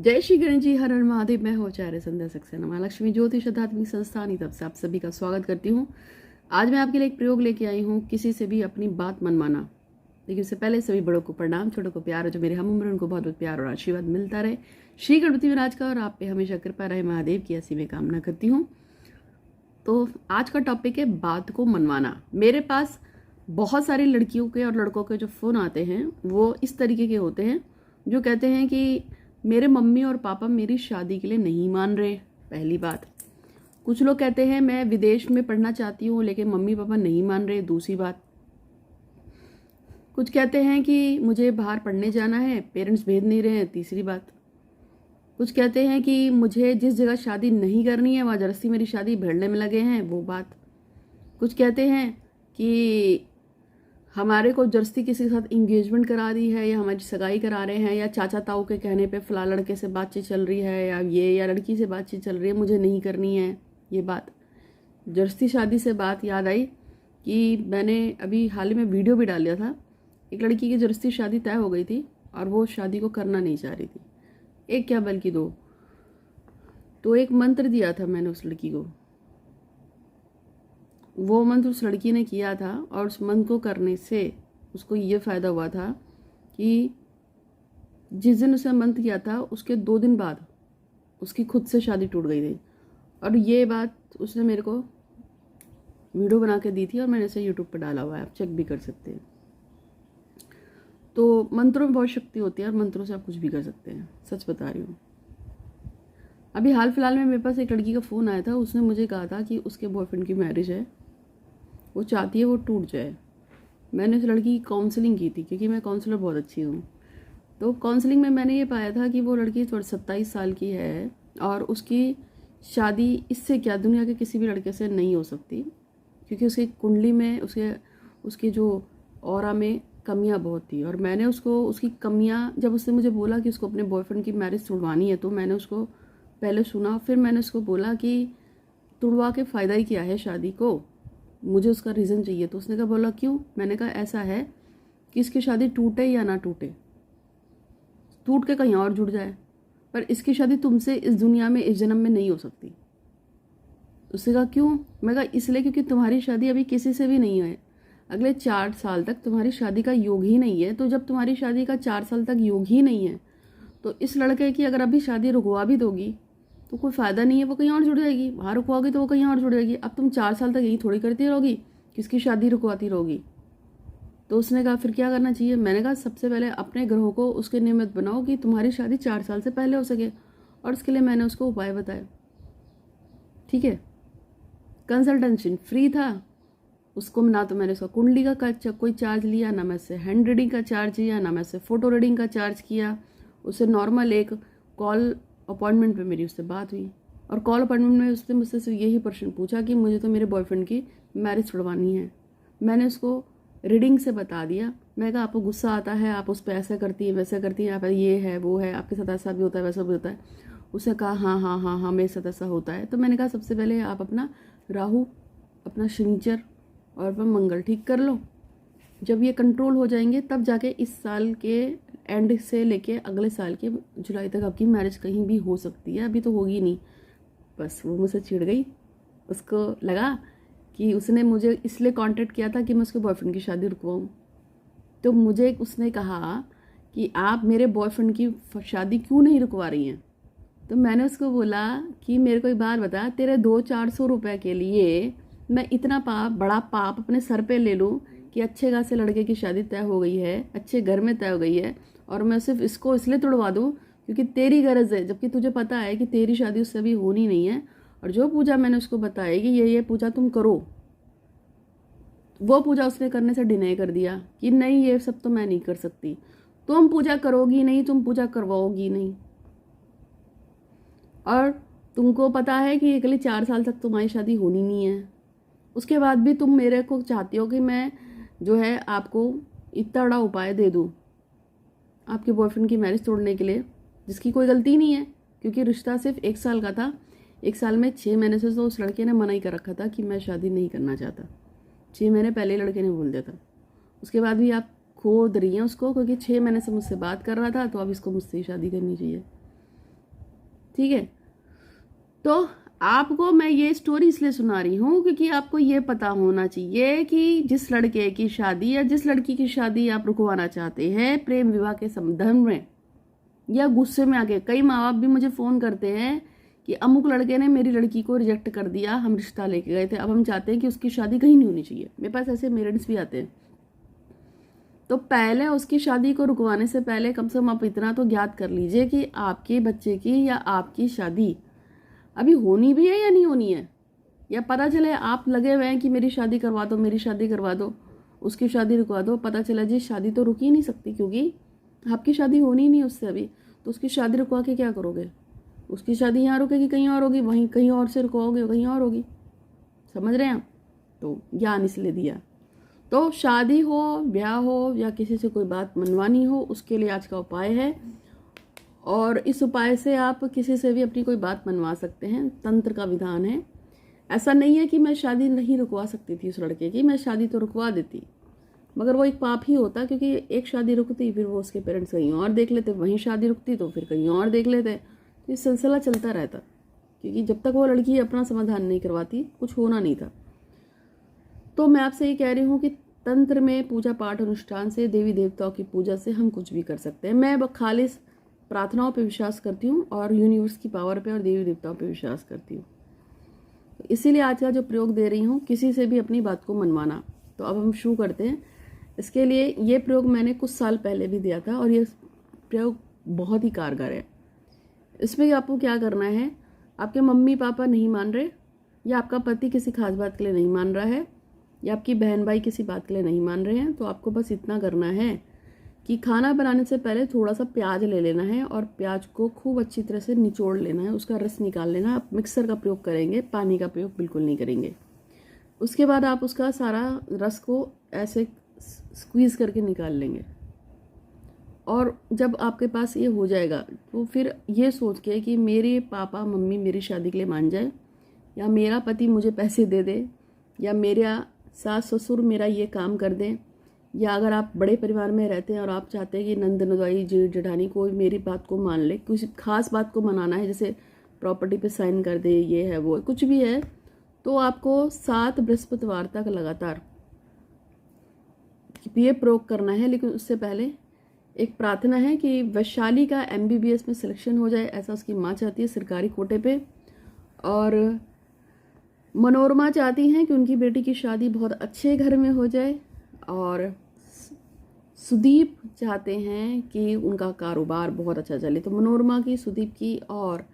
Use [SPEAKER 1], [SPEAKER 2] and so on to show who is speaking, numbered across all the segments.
[SPEAKER 1] जय श्री गणेश जी, हर हर महादेव। मैं हूँ आचार्य संध्या सक्सेना, महालक्ष्मी ज्योतिष आध्यात्मिक संस्थान तब से आप सभी का स्वागत करती हूँ। आज मैं आपके लिए एक प्रयोग लेके आई हूँ, किसी से भी अपनी बात मनवाना। लेकिन उससे पहले सभी बड़ों को प्रणाम, छोटों को प्यार, जो मेरे हम उम्र उनको बहुत बहुत प्यार और आशीर्वाद मिलता रहे। श्री गणपति महाराज का और आप पे हमेशा कृपा रहे, महादेव की ऐसी मैं कामना करती हूँ। तो आज का टॉपिक है बात को मनवाना। मेरे पास बहुत सारी लड़कियों के और लड़कों के जो फ़ोन आते हैं वो इस तरीके के होते हैं, जो कहते हैं कि मेरे मम्मी और पापा मेरी शादी के लिए नहीं मान रहे। पहली बात। कुछ लोग कहते हैं मैं विदेश में पढ़ना चाहती हूँ लेकिन मम्मी पापा नहीं मान रहे। दूसरी बात। कुछ कहते हैं कि मुझे बाहर पढ़ने जाना है, पेरेंट्स भेज नहीं रहे हैं। तीसरी बात। कुछ कहते हैं कि मुझे जिस जगह शादी नहीं करनी है वहाँ जबरदस्ती मेरी शादी भिड़ने में लगे हैं। वो बात। कुछ कहते हैं कि हमारे को जबरदस्ती किसी के साथ इंगेजमेंट करा दी है, या हमारी सगाई करा रहे हैं, या चाचा ताऊ के कहने पे फला लड़के से बातचीत चल रही है, या लड़की से बातचीत चल रही है, मुझे नहीं करनी है ये बात। जबरदस्ती शादी से बात याद आई कि मैंने अभी हाल ही में वीडियो भी डाल दिया था। एक लड़की की जबरदस्ती शादी तय हो गई थी और वो शादी को करना नहीं चाह रही थी। एक क्या बल्कि दो। तो एक मंत्र दिया था मैंने उस लड़की को। वो मंत्र उस लड़की ने किया था और उस मंत्र को करने से उसको ये फ़ायदा हुआ था कि जिस दिन उसने मंत्र किया था उसके 2 दिन बाद उसकी खुद से शादी टूट गई थी। और ये बात उसने मेरे को वीडियो बना के दी थी और मैंने इसे यूट्यूब पर डाला हुआ है, आप चेक भी कर सकते हैं। तो मंत्रों में बहुत शक्ति होती है और मंत्रों से आप कुछ भी कर सकते हैं, सच बता रही हूँ। अभी हाल फिलहाल में मेरे पास एक लड़की का फ़ोन आया था। उसने मुझे कहा था कि उसके बॉयफ्रेंड की मैरिज है, वो चाहती है वो टूट जाए। मैंने उस लड़की की काउंसलिंग की थी क्योंकि मैं काउंसलर बहुत अच्छी हूँ। तो काउंसलिंग में मैंने ये पाया था कि वो लड़की 27 साल की है और उसकी शादी इससे क्या दुनिया के किसी भी लड़के से नहीं हो सकती, क्योंकि उसकी कुंडली में उसकी जो ऑरा में कमियां बहुत थी। और मैंने उसको उसकी कमियां, जब उसने मुझे बोला कि उसको अपने बॉयफ्रेंड की मैरिज तुड़वानी है, तो मैंने उसको पहले सुना, फिर मैंने उसको बोला कि तुड़वा के फ़ायदा ही क्या है शादी को, मुझे उसका रीज़न चाहिए। तो उसने कहा, बोला क्यों? मैंने कहा ऐसा है कि इसकी शादी टूटे या ना टूटे, टूट के कहीं और जुड़ जाए, पर इसकी शादी तुमसे इस दुनिया में इस जन्म में नहीं हो सकती। उसने कहा क्यों? मैं कहा इसलिए क्योंकि तुम्हारी शादी अभी किसी से भी नहीं है। अगले 4 साल तक तुम्हारी शादी का योग ही नहीं है। तो जब तुम्हारी शादी का 4 साल तक योग ही नहीं है तो इस लड़के की अगर अभी शादी रुकवा भी दोगी तो कोई फ़ायदा नहीं है, वो कहीं और जुड़ जाएगी। वहाँ रुकवाओगी तो वो कहीं और जुड़ जाएगी। अब तुम 4 साल तक यही थोड़ी करती रहोगी, किसकी शादी रुकवाती रहोगी। तो उसने कहा फिर क्या करना चाहिए? मैंने कहा सबसे पहले अपने ग्रहों को उसके नियमित बनाओ कि तुम्हारी शादी 4 साल से पहले हो सके, और उसके लिए मैंने उसको उपाय बताया। ठीक है, कंसल्टेशन फ्री था। उसको ना तो मैंने उसका कुंडली का कोई चार्ज लिया, ना मैं उससे हैंड रीडिंग का चार्ज लिया, ना मैं उससे फोटो रीडिंग का चार्ज किया। उससे नॉर्मल एक कॉल अपॉइंटमेंट पे मेरी उससे बात हुई, और कॉल अपॉइंटमेंट में उसने मुझसे सिर्फ यही प्रश्न पूछा कि मुझे तो मेरे बॉयफ्रेंड की मैरिज छुड़वानी है। मैंने उसको रीडिंग से बता दिया। मैं कहा आपको गुस्सा आता है, आप उस पर ऐसा करती हैं वैसा करती हैं, आप ये है वो है, आपके साथ ऐसा भी होता है वैसा भी होता है। उसने कहा हाँ हाँ हाँ हाँ मेरे साथ ऐसा होता है। तो मैंने कहा सबसे पहले आप अपना राहु, अपना शनिचर और अपना मंगल ठीक कर लो। जब ये कंट्रोल हो जाएंगे तब जाके इस साल के एंड से लेके अगले साल के जुलाई तक आपकी मैरिज कहीं भी हो सकती है। अभी तो होगी नहीं। बस वो मुझसे चिढ़ गई। उसको लगा कि उसने मुझे इसलिए कांटेक्ट किया था कि मैं उसके बॉयफ्रेंड की शादी रुकवाऊँ। तो मुझे उसने कहा कि आप मेरे बॉयफ्रेंड की शादी क्यों नहीं रुकवा रही हैं। तो मैंने उसको बोला कि मेरे को एक बात बता, तेरे 200-400 रुपये के लिए मैं इतना बड़ा पाप अपने सर पे ले लूँ कि अच्छे खासे लड़के की शादी तय हो गई है, अच्छे घर में तय हो गई है, और मैं सिर्फ इसको इसलिए तुड़वा दूँ क्योंकि तेरी गरज है, जबकि तुझे पता है कि तेरी शादी उससे अभी होनी नहीं है। और जो पूजा मैंने उसको बताई कि ये पूजा तुम करो, वो पूजा उसने करने से डिनाई कर दिया कि नहीं ये सब तो मैं नहीं कर सकती। तुम पूजा करोगी नहीं, तुम पूजा करवाओगी नहीं, और तुमको पता है कि अगले 4 साल तक तुम्हारी शादी होनी नहीं है। उसके बाद भी तुम मेरे को चाहती हो कि मैं जो है आपको इतना बड़ा उपाय दे दूँ आपके बॉयफ्रेंड की मैरिज तोड़ने के लिए, जिसकी कोई गलती नहीं है, क्योंकि रिश्ता सिर्फ 1 साल का था। 1 साल में 6 महीने से तो उस लड़के ने मना ही कर रखा था कि मैं शादी नहीं करना चाहता। 6 महीने पहले लड़के ने बोल दिया था। उसके बाद भी आप खोद रही हैं उसको, क्योंकि 6 महीने से मुझसे बात कर रहा था, तो अब इसको मुझसे ही शादी करनी चाहिए। ठीक है। तो आपको मैं ये स्टोरी इसलिए सुना रही हूँ क्योंकि आपको ये पता होना चाहिए कि जिस लड़के की शादी या जिस लड़की की शादी आप रुकवाना चाहते हैं प्रेम विवाह के संदर्भ में या गुस्से में आके, कई माँ बाप भी मुझे फ़ोन करते हैं कि अमुक लड़के ने मेरी लड़की को रिजेक्ट कर दिया, हम रिश्ता लेके गए थे, अब हम चाहते हैं कि उसकी शादी कहीं नहीं होनी चाहिए। मेरे पास ऐसे पेरेंट्स भी आते हैं। तो पहले उसकी शादी को रुकवाने से पहले कम से कम आप इतना तो ज्ञात कर लीजिए कि आपके बच्चे की या आपकी शादी अभी होनी भी है या नहीं होनी है। या पता चले आप लगे हुए हैं कि मेरी शादी करवा दो, मेरी शादी करवा दो, उसकी शादी रुकवा दो, पता चला जी शादी तो रुक ही नहीं सकती क्योंकि आपकी शादी होनी ही नहीं उससे अभी, तो उसकी शादी रुकवा के क्या करोगे? उसकी शादी यहाँ रुकेगी कहीं और होगी, वहीं कहीं और से रुकवाओगे कहीं और होगी। समझ रहे हैं आप? तो ज्ञान इसलिए दिया। तो शादी हो, ब्याह हो या किसी से कोई बात मनवानी हो, उसके लिए आज का उपाय है और इस उपाय से आप किसी से भी अपनी कोई बात मनवा सकते हैं। तंत्र का विधान है। ऐसा नहीं है कि मैं शादी नहीं रुकवा सकती थी उस लड़के की, मैं शादी तो रुकवा देती, मगर वो एक पाप ही होता क्योंकि एक शादी रुकती फिर वो उसके पेरेंट्स कहीं और देख लेते, वहीं शादी रुकती तो फिर कहीं और देख लेते, तो ये सिलसिला चलता रहता क्योंकि जब तक वो लड़की अपना समाधान नहीं करवाती कुछ होना नहीं था। तो मैं आपसे ये कह रही हूँ कि तंत्र में पूजा पाठ अनुष्ठान से, देवी देवताओं की पूजा से हम कुछ भी कर सकते हैं। मैं खालिस प्रार्थनाओं पे विश्वास करती हूँ और यूनिवर्स की पावर पे और देवी देवताओं पे विश्वास करती हूँ। तो इसीलिए आज का जो प्रयोग दे रही हूँ, किसी से भी अपनी बात को मनवाना। तो अब हम शुरू करते हैं। इसके लिए ये प्रयोग मैंने कुछ साल पहले भी दिया था और ये प्रयोग बहुत ही कारगर है। इसमें आपको क्या करना है, आपके मम्मी पापा नहीं मान रहे या आपका पति किसी खास बात के लिए नहीं मान रहा है या आपकी बहन भाई किसी बात के लिए नहीं मान रहे हैं, तो आपको बस इतना करना है कि खाना बनाने से पहले थोड़ा सा प्याज ले लेना है और प्याज को खूब अच्छी तरह से निचोड़ लेना है, उसका रस निकाल लेना है। आप मिक्सर का प्रयोग करेंगे, पानी का प्रयोग बिल्कुल नहीं करेंगे। उसके बाद आप उसका सारा रस को ऐसे स्क्वीज़ करके निकाल लेंगे और जब आपके पास ये हो जाएगा तो फिर ये सोच के कि मेरे पापा मम्मी मेरी शादी के लिए मान जाए या मेरा पति मुझे पैसे दे दे या मेरा सास ससुर मेरा ये काम कर दें, या अगर आप बड़े परिवार में रहते हैं और आप चाहते हैं कि नंद नंदवाई जेठ जेठानी कोई मेरी बात को मान ले, किसी खास बात को मनाना है जैसे प्रॉपर्टी पे साइन कर दे, ये है वो कुछ भी है, तो आपको 7 बृहस्पतिवार तक लगातार ये प्रयोग करना है। लेकिन उससे पहले एक प्रार्थना है कि वैशाली का MBBS में सिलेक्शन हो जाए, ऐसा उसकी माँ चाहती है सरकारी कोटे पे, और मनोरमा चाहती हैं कि उनकी बेटी की शादी बहुत अच्छे घर में हो जाए, और सुदीप चाहते हैं कि उनका कारोबार बहुत अच्छा चले। तो मनोरमा की, सुदीप की और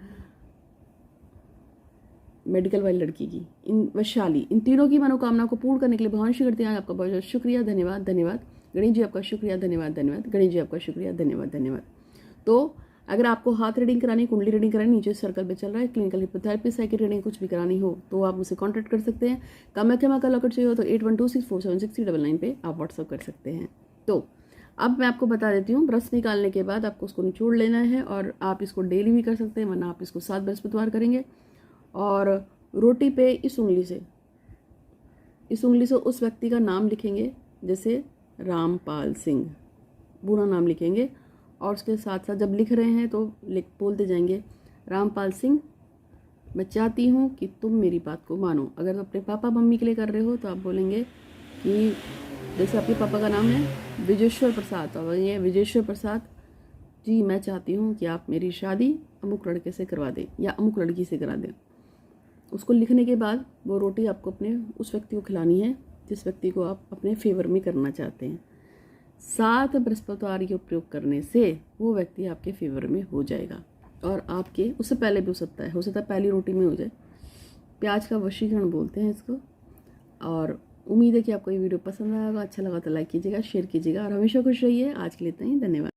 [SPEAKER 1] मेडिकल वाली लड़की की, इन वैशाली, इन तीनों की मनोकामना को पूर्ण करने के लिए भगवान श्री करते हैं। आपका बहुत बहुत शुक्रिया, धन्यवाद धन्यवाद। गणेश जी आपका शुक्रिया, धन्यवाद धन्यवाद। गणेश जी आपका शुक्रिया, धन्यवाद धन्यवाद। तो अगर आपको हाथ रीडिंग करानी, कुंडली रीडिंग करानी, नीचे सर्कल पे चल रहा है, क्लिनिकल हिप्नोथेरेपी, साइकिक रीडिंग कुछ भी करानी हो तो आप मुझे कांटेक्ट कर सकते हैं। कामाख्या का लॉकेट चाहिए हो तो 8126476399 पे आप व्हाट्सअप कर सकते हैं। तो अब मैं आपको बता देती हूँ, ब्रश निकालने के बाद आपको उसको निचोड़ लेना है और आप इसको डेली भी कर सकते हैं, वरना आप इसको 7 बृहस्पतिवार करेंगे। और रोटी पे इस उंगली से उस व्यक्ति का नाम लिखेंगे, जैसे रामपाल सिंह, पूरा नाम लिखेंगे और उसके साथ साथ जब लिख रहे हैं तो बोलते जाएंगे, रामपाल सिंह मैं चाहती हूँ कि तुम मेरी बात को मानो। अगर तो अपने पापा मम्मी के लिए कर रहे हो तो आप बोलेंगे कि जैसे आपके पापा का नाम है विजेश्वर प्रसाद, तो ये विजेश्वर प्रसाद जी मैं चाहती हूँ कि आप मेरी शादी अमुक लड़के से करवा दें या अमुक लड़की से करा दें। उसको लिखने के बाद वो रोटी आपको अपने उस व्यक्ति को खिलानी है जिस व्यक्ति को आप अपने फेवर में करना चाहते हैं। 7 बृहस्पतिवार के प्रयोग करने से वो व्यक्ति आपके फेवर में हो जाएगा और आपके उससे पहले भी हो सकता है पहली रोटी में हो जाए। प्याज का वशीकरण बोलते हैं इसको। और उम्मीद है कि आपको ये वीडियो पसंद आएगा, अच्छा लगा तो लाइक कीजिएगा, शेयर कीजिएगा और हमेशा खुश रहिए। आज के लिए इतना ही, धन्यवाद।